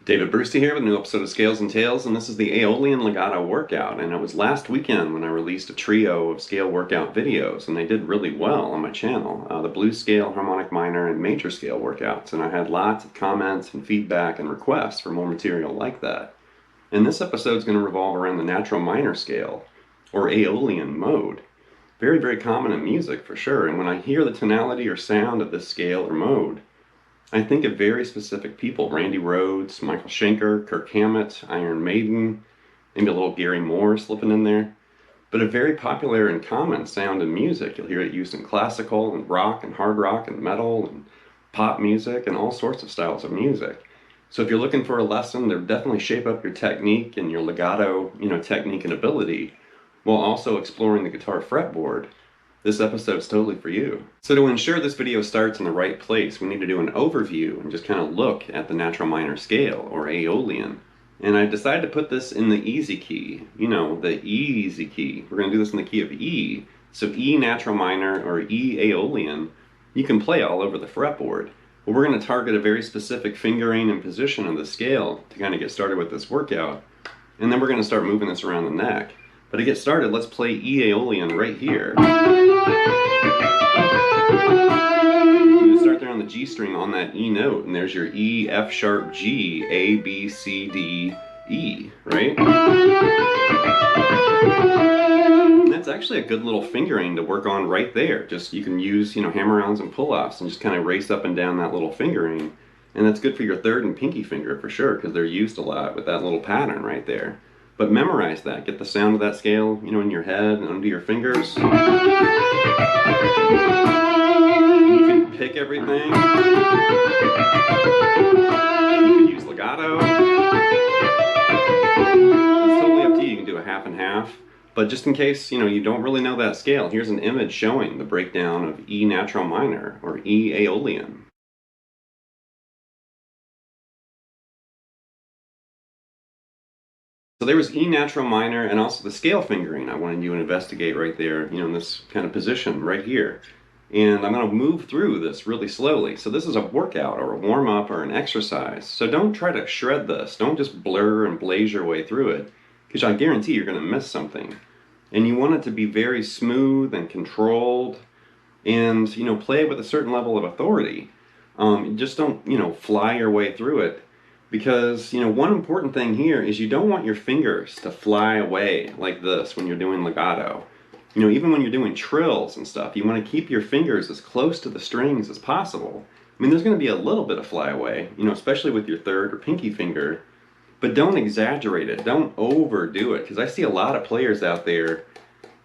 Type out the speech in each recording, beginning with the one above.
David Brewsty here with a new episode of Scales and Tales, and this is the Aeolian Legato Workout. And it was last weekend when I released a trio of scale workout videos, and they did really well on my channel. The blues scale, harmonic minor, and major scale workouts. And I had lots of comments and feedback and requests for more material like that. And this episode is going to revolve around the natural minor scale, or Aeolian mode. Very, very common in music for sure. And when I hear the tonality or sound of this scale or mode, I think of very specific people: Randy Rhoads, Michael Schenker, Kirk Hammett, Iron Maiden, maybe a little Gary Moore slipping in there. But a very popular and common sound in music. You'll hear it used in classical and rock and hard rock and metal and pop music and all sorts of styles of music. So if you're looking for a lesson to definitely shape up your technique and your legato, technique and ability, while also exploring the guitar fretboard, this episode is totally for you. So to ensure this video starts in the right place, we need to do an overview and just kind of look at the natural minor scale, or Aeolian. And I decided to put this in the easy key, the easy key. We're going to do this in the key of E. So E natural minor, or E Aeolian, you can play all over the fretboard. But we're going to target a very specific fingering and position of the scale to kind of get started with this workout. And then we're going to start moving this around the neck. But to get started, let's play E Aeolian right here. You start there on the G string on that E note, and there's your E, F sharp, G, A, B, C, D, E, right? And that's actually a good little fingering to work on right there. Just, you can use, hammer-ons and pull-offs and just kind of race up and down that little fingering. And that's good for your third and pinky finger for sure, because they're used a lot with that little pattern right there. But memorize that. Get the sound of that scale, in your head and under your fingers. You can pick everything. You can use legato. It's totally up to you. You can do a half and half. But just in case, you don't really know that scale, here's an image showing the breakdown of E natural minor, or E Aeolian. So there was E natural minor, and also the scale fingering I wanted you to investigate right there, in this kind of position right here. And I'm going to move through this really slowly. So this is a workout or a warm-up or an exercise. So don't try to shred this. Don't just blur and blaze your way through it, because I guarantee you're going to miss something. And you want it to be very smooth and controlled, and play it with a certain level of authority. Just don't fly your way through it. Because, one important thing here is you don't want your fingers to fly away like this when you're doing legato. Even when you're doing trills and stuff, you want to keep your fingers as close to the strings as possible. I mean, there's going to be a little bit of flyaway, especially with your third or pinky finger. But don't exaggerate it. Don't overdo it. Because I see a lot of players out there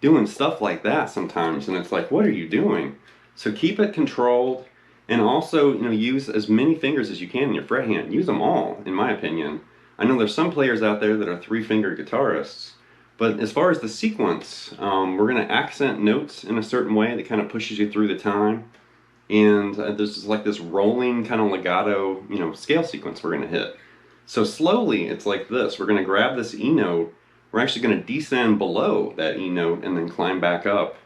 doing stuff like that sometimes. And it's like, what are you doing? So keep it controlled. And also, use as many fingers as you can in your fret hand. Use them all, in my opinion. I know there's some players out there that are three-finger guitarists. But as far as the sequence, we're going to accent notes in a certain way that kind of pushes you through the time. And there's like this rolling kind of legato, scale sequence we're going to hit. So slowly, it's like this. We're going to grab this E note. We're actually going to descend below that E note and then climb back up.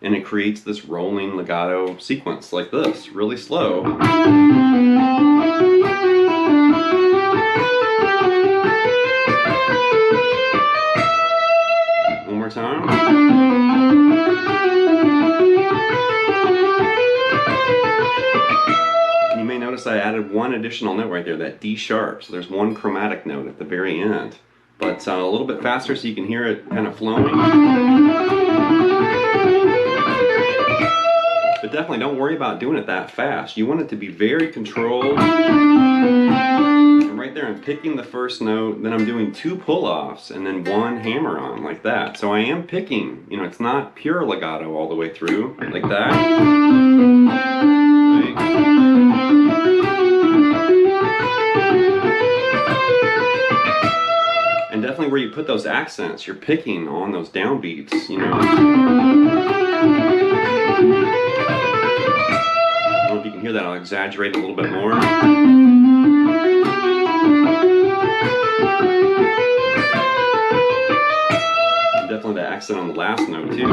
And it creates this rolling legato sequence like this, really slow. One more time. And you may notice I added one additional note right there, that D sharp. So there's one chromatic note at the very end. But a little bit faster so you can hear it kind of flowing. But definitely don't worry about doing it that fast. You want it to be very controlled. And right there I'm picking the first note, then I'm doing two pull-offs and then one hammer-on like that. So I am picking, it's not pure legato all the way through, like that. Right. And definitely where you put those accents, you're picking on those downbeats, I don't know if you can hear that. I'll exaggerate a little bit more. And definitely the accent on the last note too.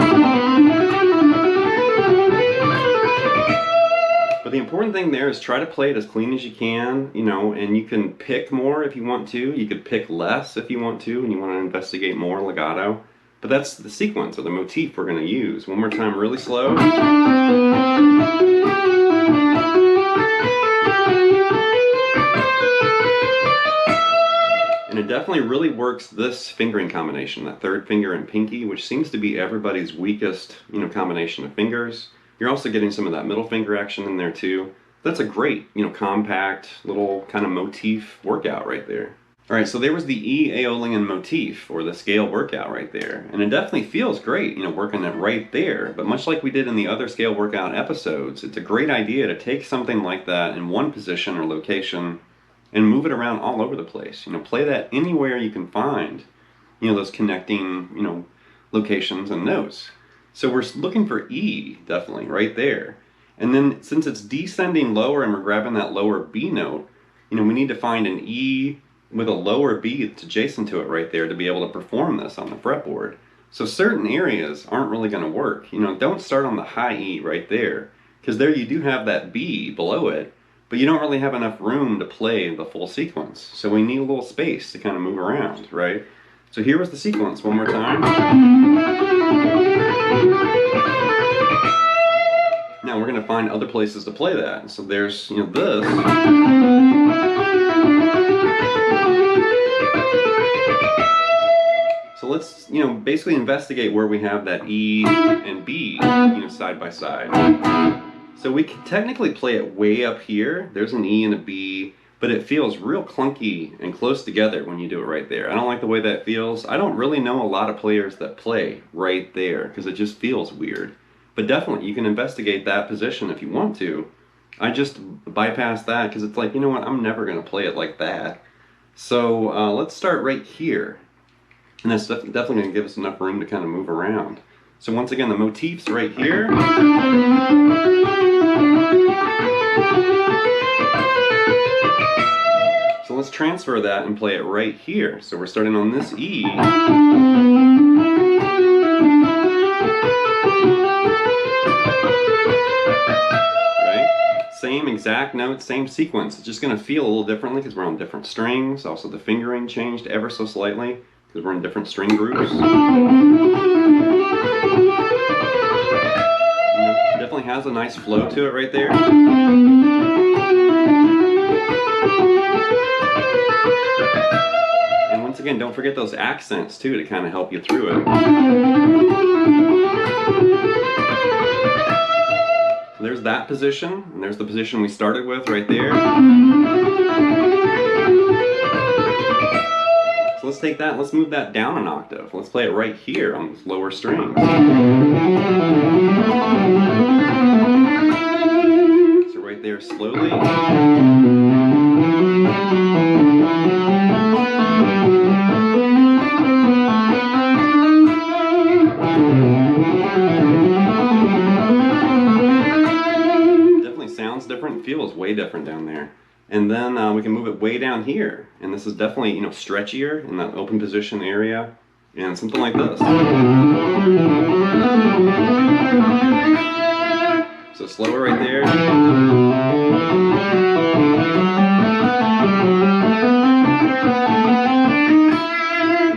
But the important thing there is try to play it as clean as you can, you know, and you can pick more if you want to. You could pick less if you want to, and you want to investigate more legato. But that's the sequence or the motif we're going to use. One more time, really slow. And it definitely really works this fingering combination, that third finger and pinky, which seems to be everybody's weakest, you know, combination of fingers. You're also getting some of that middle finger action in there too. That's a great, you know, compact little kind of motif workout right there. All right, so there was the E Aeolian motif, or the scale workout right there. And it definitely feels great, you know, working it right there. But much like we did in the other scale workout episodes, it's a great idea to take something like that in one position or location and move it around all over the place. You know, play that anywhere you can find, you know, those connecting, you know, locations and notes. So we're looking for E, definitely, right there. And then since it's descending lower and we're grabbing that lower B note, you know, we need to find an E with a lower B that's adjacent to it right there to be able to perform this on the fretboard. So certain areas aren't really going to work. You know, don't start on the high E right there, because there you do have that B below it, but you don't really have enough room to play the full sequence. So we need a little space to kind of move around, right? So here was the sequence one more time. Now we're going to find other places to play that. So there's, you know, this. So let's, you know, basically investigate where we have that E and B, you know, side by side. So we can technically play it way up here. There's an E and a B, but it feels real clunky and close together when you do it right there. I don't like the way that feels. I don't really know a lot of players that play right there because it just feels weird. But definitely, you can investigate that position if you want to. I just bypass that because it's like, you know what, I'm never going to play it like that. So let's start right here. And that's definitely going to give us enough room to kind of move around. So once again, the motif's right here. So let's transfer that and play it right here. So we're starting on this E. Right? Same exact notes, same sequence. It's just going to feel a little differently because we're on different strings. Also, the fingering changed ever so slightly because we're in different string groups. Definitely has a nice flow to it right there. And once again, don't forget those accents too to kind of help you through it. So there's that position, and there's the position we started with right there. So let's take that, let's move that down an octave. Let's play it right here on this lower string. So right there slowly. Definitely sounds different, feels way different down there. And then we can move it way down here. And this is definitely, you know, stretchier in that open position area. And something like this. So slower right there. And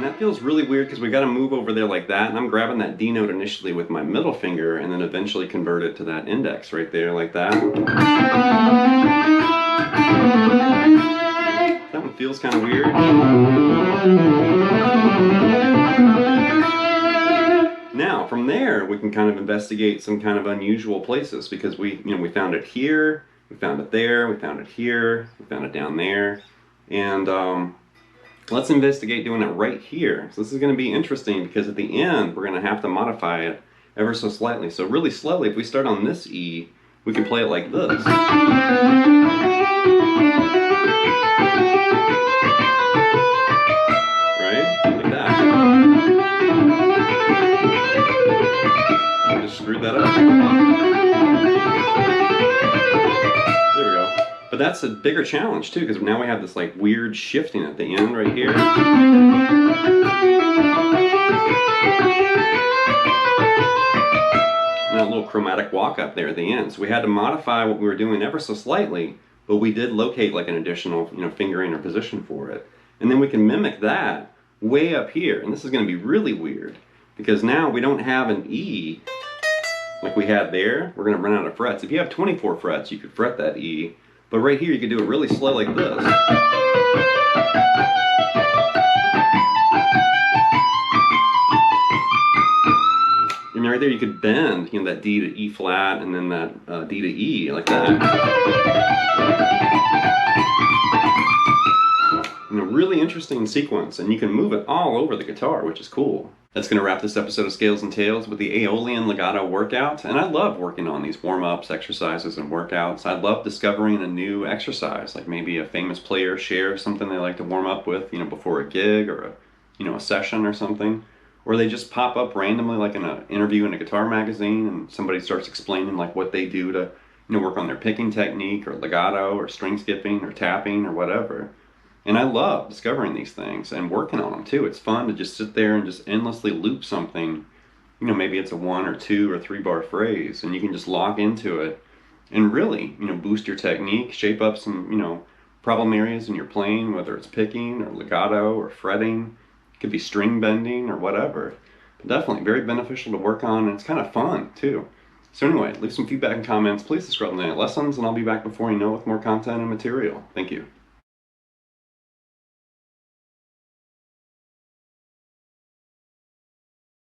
that feels really weird because we got to move over there like that. And I'm grabbing that D note initially with my middle finger and then eventually convert it to that index right there like that. That one feels kind of weird. Now, from there, we can kind of investigate some kind of unusual places because we found it here, we found it there, we found it here, we found it down there, and let's investigate doing it right here. So this is going to be interesting because at the end, we're going to have to modify it ever so slightly. So really slowly, if we start on this E, we can play it like this. Screwed that up. There we go. But that's a bigger challenge too, because now we have this like weird shifting at the end right here. Now a little chromatic walk up there at the end. So we had to modify what we were doing ever so slightly, but we did locate like an additional, fingering or position for it. And then we can mimic that way up here. And this is going to be really weird because now we don't have an E like we had there. We're going to run out of frets. If you have 24 frets, you could fret that E. But right here, you could do it really slow like this. And right there, you could bend, that D to E flat, and then that D to E, like that. Really interesting sequence, and you can move it all over the guitar, which is cool. That's going to wrap this episode of Scales and Tales with the Aeolian Legato Workout, and I love working on these warm-ups, exercises, and workouts. I love discovering a new exercise, like maybe a famous player shares something they like to warm up with, before a gig or a session or something. Or they just pop up randomly, like in an interview in a guitar magazine, and somebody starts explaining like what they do to, work on their picking technique, or legato, or string skipping, or tapping, or whatever. And I love discovering these things and working on them too. It's fun to just sit there and just endlessly loop something. Maybe it's a 1 or 2 or 3 bar phrase, and you can just lock into it and really, boost your technique, shape up some, problem areas in your playing, whether it's picking or legato or fretting. It could be string bending or whatever. But definitely very beneficial to work on, and it's kind of fun too. So anyway, leave some feedback and comments. Please subscribe to the lessons, and I'll be back before you know with more content and material. Thank you.